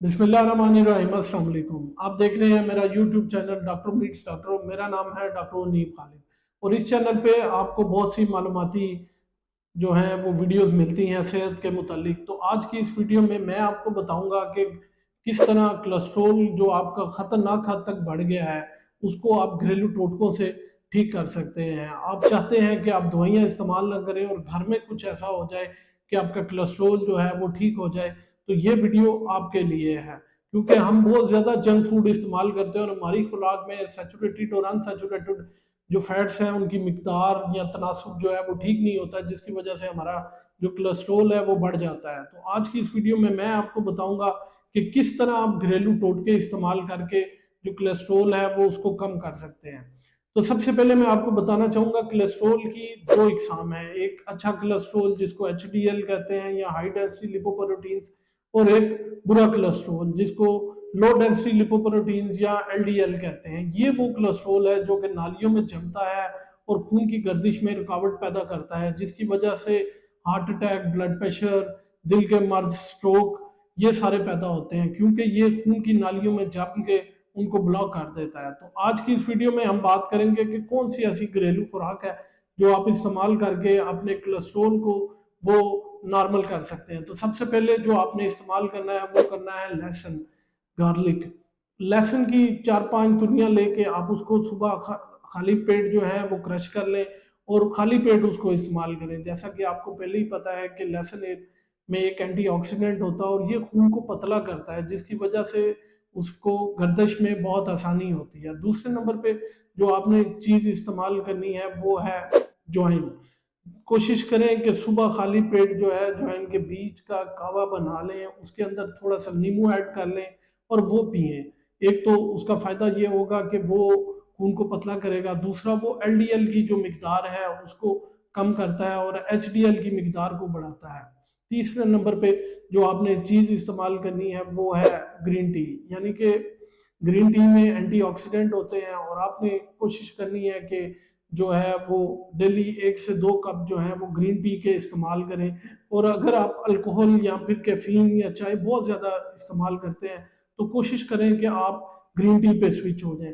बिस्मिल्लाहिर्रहमानिर्रहीम। अस्सलाम वालेकुम। आप देख रहे हैं मेरा YouTube channel doctor meets doctor. मेरा नाम है डॉक्टर नीब खालिद और इस चैनल पे आपको बहुत सी मालूमाती जो हैं वो वीडियोस मिलती हैं सेहत के मुतालिक। तो आज की इस वीडियो में मैं आपको बताऊंगा कि किस तरह कोलेस्ट्रॉल जो आपका ख़तरनाक हद तक बढ़ गया है उसको आप घरेलू टोटकों से ठीक कर सकते हैं। आप चाहते हैं कि आप दवाइयाँ इस्तेमाल ना करें और घर में कुछ ऐसा हो जाए कि आपका कोलेस्ट्रॉल जो है वो ठीक हो जाए, तो ये वीडियो आपके लिए है। क्योंकि हम बहुत ज़्यादा जंक फूड इस्तेमाल करते हैं और हमारी खुराक में सैचुरेटेड और अनसैचुरेटेड जो फैट्स हैं उनकी मिकदार या तनासुब जो है वो ठीक नहीं होता, जिसकी वजह से हमारा जो कोलेस्ट्रॉल है वो बढ़ जाता है। तो आज की इस वीडियो में मैं आपको बताऊंगा कि किस तरह आप घरेलू टोटके इस्तेमाल करके जो कोलेस्ट्रॉल है वो उसको कम कर सकते हैं। तो सबसे पहले मैं आपको बताना चाहूंगा कोलेस्ट्रॉल की दो इकसाम है। एक अच्छा कोलेस्ट्रॉल जिसको एचडीएल कहते हैं या हाई डेंसिटी लिपोप्रोटीन्स, और एक बुरा कोलेस्ट्रॉल जिसको लो डेंसिटी लिपोप्रोटीन्स या एलडीएल कहते हैं। ये वो कोलेस्ट्रॉल है जो कि नालियों में जमता है और खून की गर्दिश में रुकावट पैदा करता है, जिसकी वजह से हार्ट अटैक, ब्लड प्रेशर, दिल के मर्ज, स्ट्रोक ये सारे पैदा होते हैं, क्योंकि ये खून की नालियों में जम के उनको ब्लॉक कर देता है। तो आज की इस वीडियो में हम बात करेंगे कि कौन सी ऐसी घरेलू खुराक है जो आप इस्तेमाल करके अपने कोलेस्ट्रॉल को वो नॉर्मल कर सकते हैं। तो सबसे पहले जो आपने इस्तेमाल करना है वो करना है लहसुन, गार्लिक। लहसुन की 4-5 तुरियां लेके आप उसको सुबह खाली पेट जो है वो क्रश कर लें और खाली पेट उसको इस्तेमाल करें। जैसा कि आपको पहले ही पता है कि लहसुन में एक एंटीऑक्सीडेंट होता है और ये खून को पतला करता है, जिसकी वजह से उसको गर्दश में बहुत आसानी होती है। दूसरे नंबर पे जो आपने चीज़ इस्तेमाल करनी है वो है ज्वाइन। कोशिश करें कि सुबह खाली पेट जो है ज्वाइन के बीज का कावा बना लें, उसके अंदर थोड़ा सा नींबू ऐड कर लें और वो पिएं। एक तो उसका फ़ायदा ये होगा कि वो खून को पतला करेगा, दूसरा वो एलडीएल की जो मिकदार है उसको कम करता है और एचडीएल की मिकदार को बढ़ाता है। तीसरे नंबर पे जो आपने चीज़ इस्तेमाल करनी है वो है ग्रीन टी। यानी कि ग्रीन टी में एंटीऑक्सीडेंट होते हैं और आपने कोशिश करनी है कि जो है वो डेली 1 से 2 कप जो है वो ग्रीन टी के इस्तेमाल करें। और अगर आप अल्कोहल या फिर कैफीन या चाय बहुत ज़्यादा इस्तेमाल करते हैं तो कोशिश करें कि आप ग्रीन टी पे स्विच हो जाएं।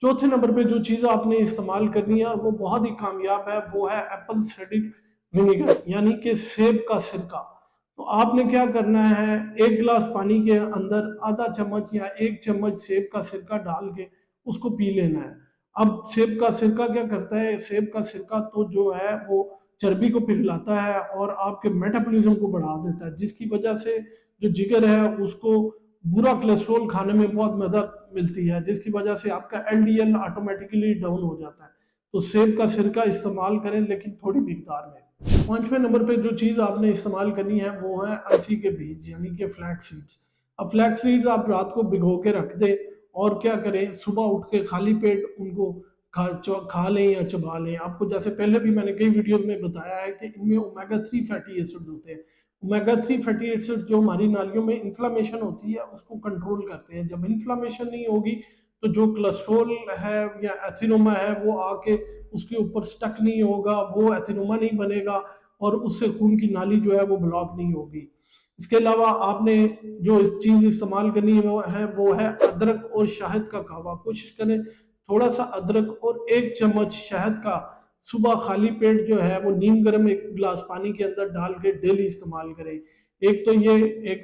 चौथे नंबर पे जो चीज़ आपने इस्तेमाल करनी है और वो बहुत ही कामयाब है वो है एप्पल साइडर विनेगर, यानी कि सेब का सिरका। तो आपने क्या करना है, 1 गिलास पानी के अंदर आधा चम्मच या 1 चम्मच सेब का सिरका डाल के उसको पी लेना है। अब सेब का सिरका क्या करता है, सेब का सिरका तो जो है वो चर्बी को पिघलाता है और आपके मेटाबॉलिज्म को बढ़ा देता है, जिसकी वजह से जो जिगर है उसको बुरा कोलेस्ट्रॉल खाने में बहुत मदद मिलती है, जिसकी वजह से आपका एलडीएल ऑटोमेटिकली डाउन हो जाता है। तो सेब का सिरका इस्तेमाल करें लेकिन थोड़ी मिकदार में। 5वें नंबर पे जो चीज़ आपने इस्तेमाल करनी है वो है अलसी के बीज, यानी कि फ्लैक्स सीड्स। अब फ्लैक्स सीड्स आप रात को भिगो के रख दें और क्या करें, सुबह उठ के खाली पेट उनको खा लें या चबा लें। आपको जैसे पहले भी मैंने कई वीडियोस में बताया है कि इनमें ओमेगा 3 फैटी एसिड्स होते हैं। ओमेगा 3 फैटी एसिड जो हमारी नालियों में इन्फ्लामेशन होती है उसको कंट्रोल करते हैं। जब इन्फ्लामेशन नहीं होगी तो जो कोलेस्ट्रॉल है या एथिनोमा है वो आके उसके ऊपर स्टक नहीं होगा, वो एथिनोमा नहीं बनेगा और उससे खून की नाली जो है वो ब्लॉक नहीं होगी। इसके अलावा आपने जो इस चीज़ इस्तेमाल करनी है वो है अदरक और शहद का कहवा। कोशिश करें थोड़ा सा अदरक और 1 चम्मच शहद का सुबह खाली पेट जो है वो नीम गर्म 1 गिलास पानी के अंदर डाल के डेली इस्तेमाल करें। एक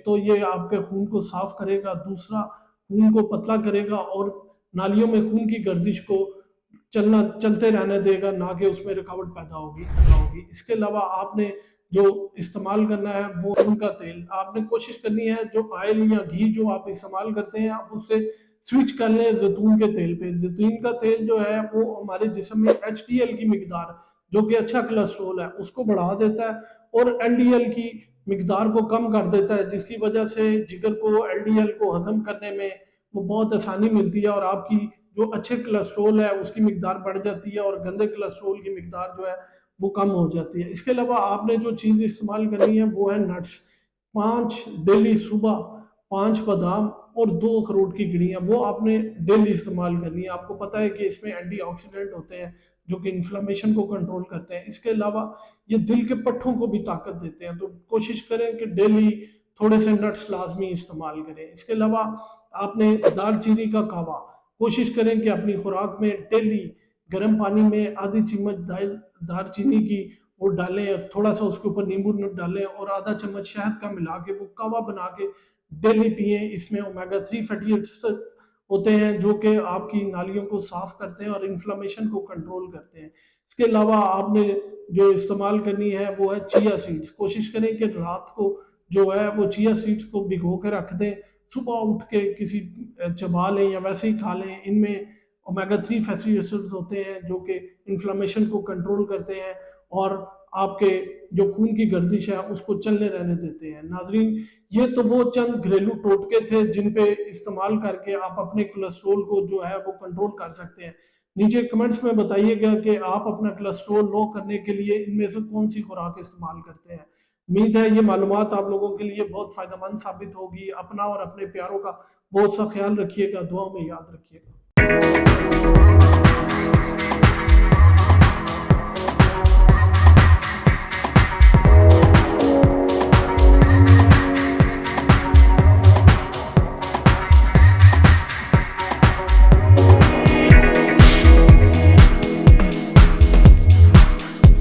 तो ये आपके खून को साफ करेगा, दूसरा खून को पतला करेगा और नालियों में खून की गर्दिश को चलते रहने देगा, ना कि उसमें रुकावट पैदा होगी। इसके अलावा आपने जो इस्तेमाल करना है वो जैतून का तेल। आपने कोशिश करनी है जो ऑयल या घी जो आप इस्तेमाल करते हैं आप उससे स्विच कर लें जैतून के तेल पे। जैतून का तेल जो है वो हमारे जिस्म में एचडीएल की मिकदार, जो कि अच्छा कोलेस्ट्रॉल है, उसको बढ़ा देता है और एलडीएल की मिकदार को कम कर देता है, जिसकी वजह से जिगर को एलडीएल को हजम करने में वो बहुत आसानी मिलती है और आपकी जो अच्छे कोलेस्ट्रॉल है उसकी मिकदार बढ़ जाती है और गंदे कोलेस्ट्रॉल की मिकदार जो है वो कम हो जाती है। इसके अलावा आपने जो चीज़ इस्तेमाल करनी है वो है नट्स। 5 डेली सुबह 5 बादाम और 2 अखरोट की गिरियाँ वो आपने डेली इस्तेमाल करनी है। आपको पता है कि इसमें एंटीऑक्सीडेंट होते हैं जो कि इन्फ्लेमेशन को कंट्रोल करते हैं। इसके अलावा ये दिल के पट्ठों को भी ताकत देते हैं। तो कोशिश करें कि डेली थोड़े से नट्स लाजमी इस्तेमाल करें। इसके अलावा आपने दालचीनी का कहवा कोशिश करें कि अपनी खुराक में डेली गर्म पानी में आधी चम्मच दालचीनी की वो डालें, थोड़ा सा उसके ऊपर नींबू डालें और आधा चम्मच शहद का मिला के वो कहवा बना के डेली पिए। इसमें ओमेगा 3 फैटी एसिड होते हैं जो कि आपकी नालियों को साफ करते हैं और इन्फ्लेमेशन को कंट्रोल करते हैं। इसके अलावा आपने जो इस्तेमाल करनी है वो है चिया सीड्स। कोशिश करें कि रात को जो है वो चिया सीड्स को भिगो के रख दें, सुबह उठ के किसी चबा लें या वैसे ही खा लें। इनमें ओमेगा 3 फैटी एसिड्स होते हैं जो कि इन्फ्लेमेशन को कंट्रोल करते हैं और आपके जो खून की गर्दिश है उसको चलने रहने देते हैं। नाजरीन, ये तो वो चंद घरेलू टोटके थे जिन पे इस्तेमाल करके आप अपने कोलेस्ट्रोल को जो है वो कंट्रोल कर सकते हैं। नीचे कमेंट्स में बताइएगा कि आप अपना कोलेस्ट्रोल लो करने के लिए इनमें से कौन सी खुराक इस्तेमाल करते हैं। उम्मीद है ये मालूमात आप लोगों के लिए बहुत फायदेमंद साबित होगी। अपना और अपने प्यारों का बहुत सा ख्याल रखिएगा, दुआ में याद रखिएगा।